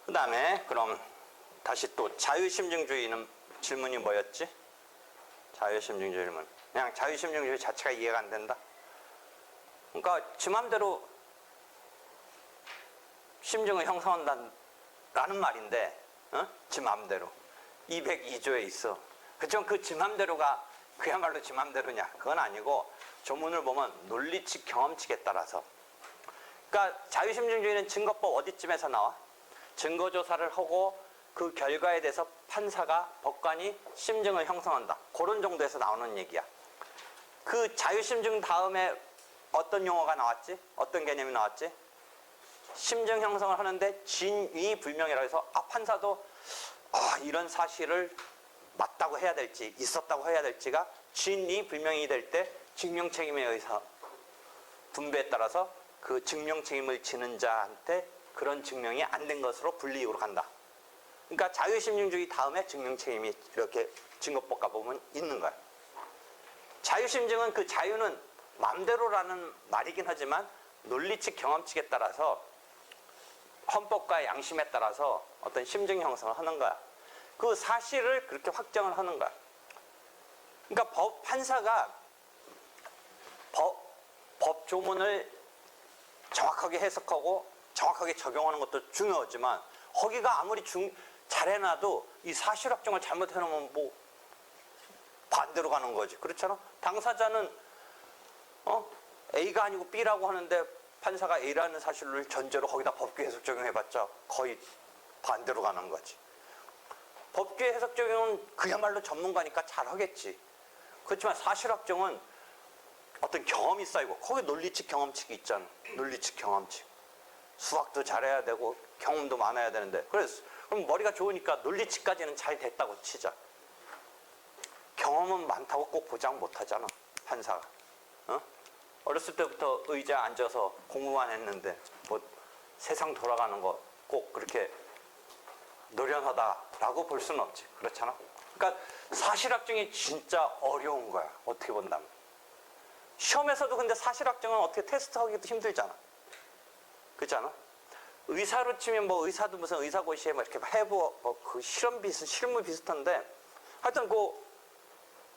그 다음에 그럼 다시 또 자유심증주의는 질문이 뭐였지? 자유심증주의는 그냥 자유심증주의 자체가 이해가 안 된다. 그러니까 지 맘대로 심증을 형성한다는 말인데, 지 맘대로 202조에 있어. 그렇지만 그 지 맘대로가 그야말로 지 맘대로냐? 그건 아니고 조문을 보면 논리칙 경험칙에 따라서. 그러니까 자유심증주의는 증거법 어디쯤에서 나와? 증거조사를 하고 그 결과에 대해서 판사가 법관이 심증을 형성한다. 그런 정도에서 나오는 얘기야. 그 자유심증 다음에 어떤 용어가 나왔지? 어떤 개념이 나왔지? 심증 형성을 하는데 진위불명이라고 해서 판사도 이런 사실을 맞다고 해야 될지 있었다고 해야 될지가 진위불명이 될 때 증명책임에 의해서 분배에 따라서 그 증명책임을 지는 자한테 그런 증명이 안 된 것으로 불이익으로 간다. 그러니까 자유심증주의 다음에 증명책임이 이렇게 증거법 가보면 있는 거야. 자유심증은 그 자유는 맘대로라는 말이긴 하지만 논리칙 경험칙에 따라서 헌법과 양심에 따라서 어떤 심증 형성을 하는 거야. 그 사실을 그렇게 확정을 하는 거야. 그러니까 판사가 법 조문을 정확하게 해석하고 정확하게 적용하는 것도 중요하지만 거기가 아무리 잘해놔도 이 사실 확정을 잘못해놓으면 뭐 반대로 가는 거지. 그렇잖아? 당사자는 A가 아니고 B라고 하는데 판사가 A라는 사실을 전제로 거기다 법규 해석 적용해봤자 거의 반대로 가는 거지. 법규 해석 적용은 그야말로 전문가니까 잘하겠지. 그렇지만 사실 확정은 어떤 경험이 쌓이고 거기 논리칙 경험칙이 있잖아. 논리칙 경험칙. 수학도 잘해야 되고 경험도 많아야 되는데 그럼 머리가 좋으니까 논리칙까지는 잘 됐다고 치자. 경험은 많다고 꼭 보장 못하잖아. 판사가. 어렸을 때부터 의자에 앉아서 공부만 했는데 뭐 세상 돌아가는 거 꼭 그렇게 노련하다라고 볼 수는 없지. 그렇잖아. 그러니까 사실확정이 진짜 어려운 거야. 어떻게 본다면. 시험에서도 근데 사실확정은 어떻게 테스트하기도 힘들잖아. 그렇지 않아? 의사로 치면 뭐 의사도 무슨 의사고시에 뭐 이렇게 해보 그 실무 비슷한데 하여튼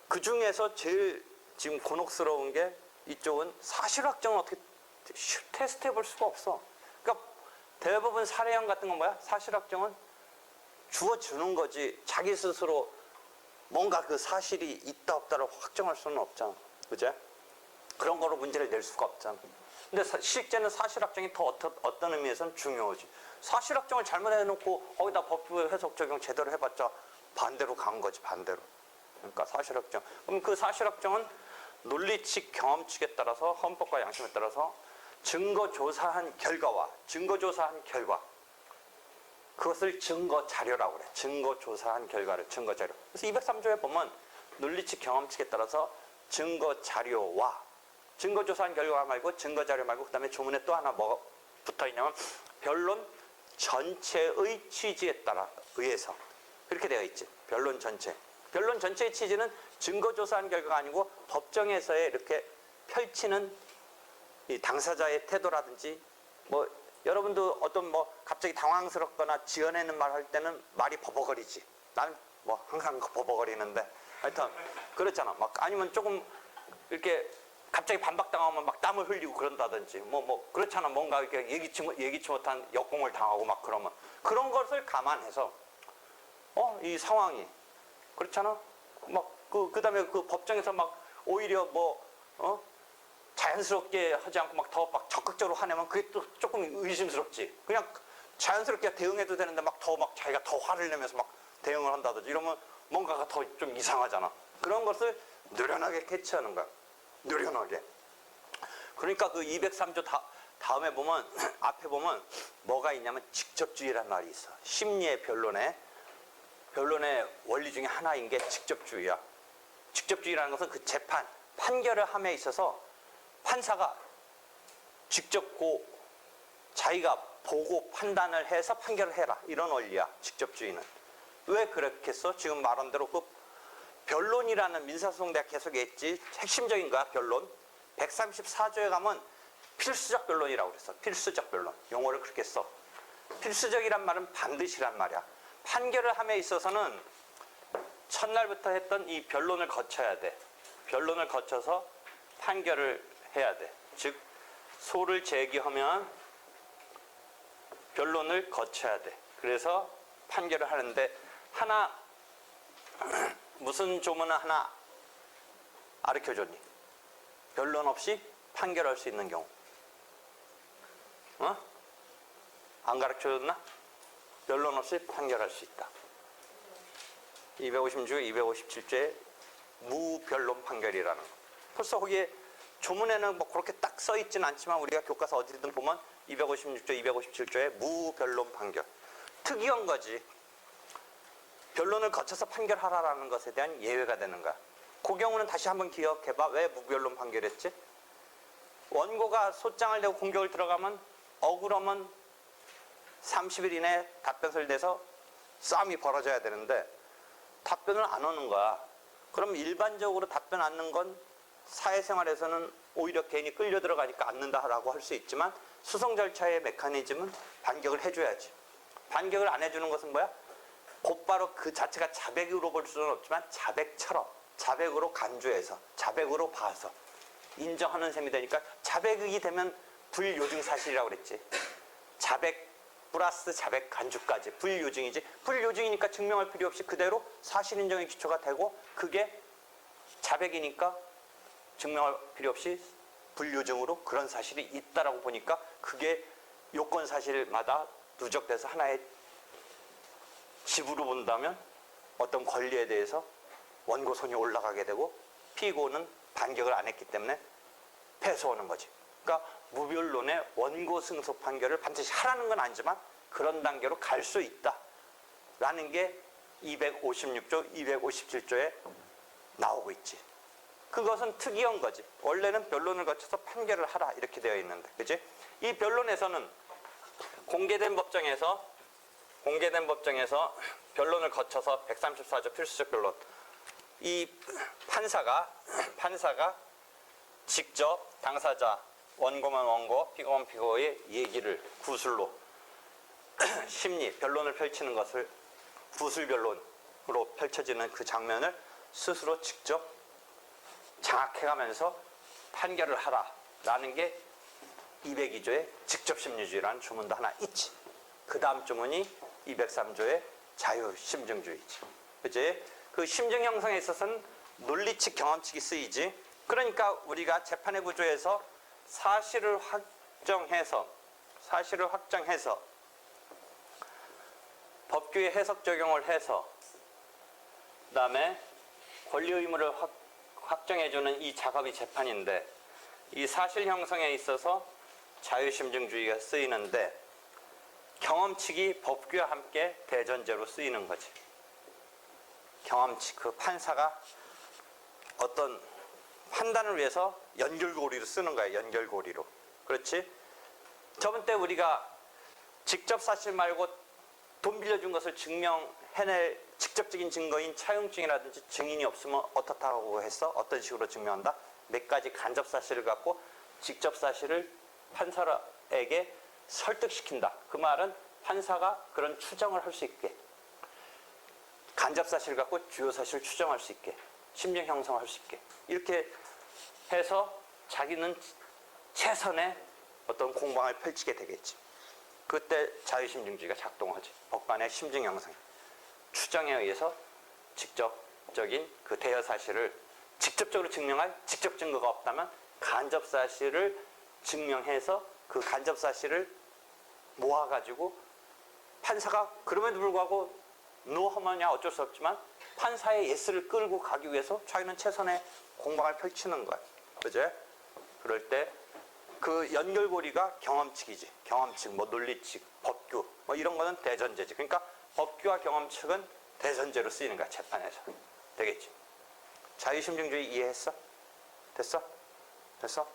그 중에서 제일 지금 곤혹스러운 게 이쪽은 사실 확정은 어떻게 테스트 해볼 수가 없어. 그러니까 대부분 사례형 같은 건 뭐야? 사실 확정은 주어주는 거지 자기 스스로 뭔가 그 사실이 있다 없다를 확정할 수는 없잖아. 그죠? 그런 거로 문제를 낼 수가 없잖아. 근데 실제는 사실 확정이 더 어떤 의미에서는 중요하지. 사실 확정을 잘못해놓고 거기다 법규 해석 적용 제대로 해봤자 반대로 간 거지. 반대로. 그러니까 사실 확정. 그럼 그 사실 확정은 논리칙 경험칙에 따라서 헌법과 양심에 따라서 증거조사한 결과와 증거조사한 결과 그것을 증거자료라고 그래. 증거조사한 결과를 증거자료. 그래서 203조에 보면 논리칙 경험칙에 따라서 증거자료와 증거조사한 결과 말고 증거자료 말고 그 다음에 조문에 또 하나 뭐가 붙어있냐면 변론 전체의 취지에 따라 의해서 그렇게 되어 있지. 변론 전체. 변론 전체의 취지는 증거조사한 결과가 아니고 법정에서의 이렇게 펼치는 이 당사자의 태도라든지 뭐 여러분도 어떤 뭐 갑자기 당황스럽거나 지어내는 말 할 때는 말이 버벅거리지. 나는 뭐 항상 버벅거리는데 하여튼 그렇잖아. 막 아니면 조금 이렇게 갑자기 반박당하면 막 땀을 흘리고 그런다든지 뭐 그렇잖아. 뭔가 이렇게 예기치 못한 역공을 당하고 막 그러면 그런 것을 감안해서 이 상황이 그렇잖아. 막 그다음에 그 법정에서 막 오히려 자연스럽게 하지 않고 막 더 막 적극적으로 화내면 그게 또 조금 의심스럽지. 그냥 자연스럽게 대응해도 되는데 막 더 막 자기가 더 화를 내면서 막 대응을 한다든지 이러면 뭔가가 더 좀 이상하잖아. 그런 것을 노련하게 캐치하는 거야. 노련하게. 그러니까 그 203조 다음에 보면 앞에 보면 뭐가 있냐면 직접주의라는 말이 있어. 심리의 변론의 원리 중에 하나인 게 직접주의야. 직접주의라는 것은 그 판결을 함에 있어서 판사가 직접 자기가 보고 판단을 해서 판결을 해라. 이런 원리야. 직접주의는. 왜 그렇겠어? 지금 말한 대로 변론이라는 민사소송대학 계속 했지 핵심적인 거야 변론. 134조에 가면 필수적 변론이라고 그랬어. 필수적 변론. 용어를 그렇게 써. 필수적이란 말은 반드시란 말이야. 판결을 함에 있어서는 첫날부터 했던 이 변론을 거쳐야 돼. 변론을 거쳐서 판결을 해야 돼. 즉 소를 제기하면 변론을 거쳐야 돼. 그래서 판결을 하는데 하나 무슨 조문을 하나 가르쳐줬니? 변론 없이 판결할 수 있는 경우. 안 가르쳐줬나? 변론 없이 판결할 수 있다. 256, 257조의 무변론 판결이라는 거. 벌써 거기에 조문에는 뭐 그렇게 딱 써있지는 않지만 우리가 교과서 어디든 보면 256조, 257조의 무변론 판결. 특이한 거지. 변론을 거쳐서 판결하라라는 것에 대한 예외가 되는 거야. 그 경우는 다시 한번 기억해봐. 왜 무변론 판결했지? 원고가 소장을 내고 공격을 들어가면 억울하면 30일 이내에 답변서를 내서 싸움이 벌어져야 되는데 답변을 안 하는 거야. 그럼 일반적으로 답변 않는 건 사회생활에서는 오히려 괜히 끌려 들어가니까 않는다라고 할 수 있지만 수송 절차의 메커니즘은 반격을 해줘야지. 반격을 안 해주는 것은 뭐야? 곧바로 그 자체가 자백으로 볼 수는 없지만 자백처럼 자백으로 간주해서 자백으로 봐서 인정하는 셈이 되니까 자백이 되면 불요증 사실이라고 그랬지. 자백 플러스 자백 간주까지 불요증이지. 불요증이니까 증명할 필요 없이 그대로 사실 인정의 기초가 되고 그게 자백이니까 증명할 필요 없이 불요증으로 그런 사실이 있다라고 보니까 그게 요건 사실마다 누적돼서 하나의 집으로 본다면 어떤 권리에 대해서 원고손이 올라가게 되고 피고는 반격을 안 했기 때문에 패소하는 거지. 그러니까 무변론의 원고 승소 판결을 반드시 하라는 건 아니지만 그런 단계로 갈 수 있다라는 게 256조, 257조에 나오고 있지. 그것은 특이한 거지. 원래는 변론을 거쳐서 판결을 하라 이렇게 되어 있는데, 그지? 이 변론에서는 공개된 법정에서 변론을 거쳐서 134조 필수적 변론, 이 판사가 직접 당사자, 원고면 원고, 피고면 피고의 얘기를 구술로 심리, 변론을 펼치는 것을 구술 변론으로 펼쳐지는 그 장면을 스스로 직접 장악해가면서 판결을 하라라는 게 202조의 직접심리주의라는 주문도 하나 있지. 그 다음 주문이 203조의 자유심증주의지. 그치? 그 심증 형성에 있어서는 논리칙, 경험칙이 쓰이지. 그러니까 우리가 재판의 구조에서 사실을 확정해서 법규의 해석 적용을 해서 그다음에 권리 의무를 확정해주는 이 작업이 재판인데 이 사실 형성에 있어서 자유심증주의가 쓰이는데 경험칙이 법규와 함께 대전제로 쓰이는 거지. 경험칙, 그 판사가 어떤 판단을 위해서 연결고리로 쓰는 거야. 연결고리로. 그렇지? 저번 때 우리가 직접 사실 말고 돈 빌려준 것을 증명해낼 직접적인 증거인 차용증이라든지 증인이 없으면 어떻다고 했어? 어떤 식으로 증명한다? 몇 가지 간접 사실을 갖고 직접 사실을 판사에게 설득시킨다. 그 말은 판사가 그런 추정을 할 수 있게, 간접 사실을 갖고 주요 사실을 추정할 수 있게, 심증 형성할 수 있게 이렇게 해서 자기는 최선의 어떤 공방을 펼치게 되겠지. 그때 자유심증주의가 작동하지. 법관의 심증 형성, 추정에 의해서 직접적인 그 대여 사실을 직접적으로 증명할 직접 증거가 없다면 간접 사실을 증명해서 그 간접 사실을 모아가지고 판사가 그럼에도 불구하고 노하면야 어쩔 수 없지만 판사의 예스를 끌고 가기 위해서 자기는 최선의 공방을 펼치는 거야. 그죠? 그럴 때 그 연결고리가 경험칙이지. 경험칙, 뭐 논리칙, 법규, 뭐 이런 거는 대전제지. 그러니까 법규와 경험칙은 대전제로 쓰이는 거야, 재판에서. 되겠지? 자유심증주의 이해했어? 됐어? 됐어?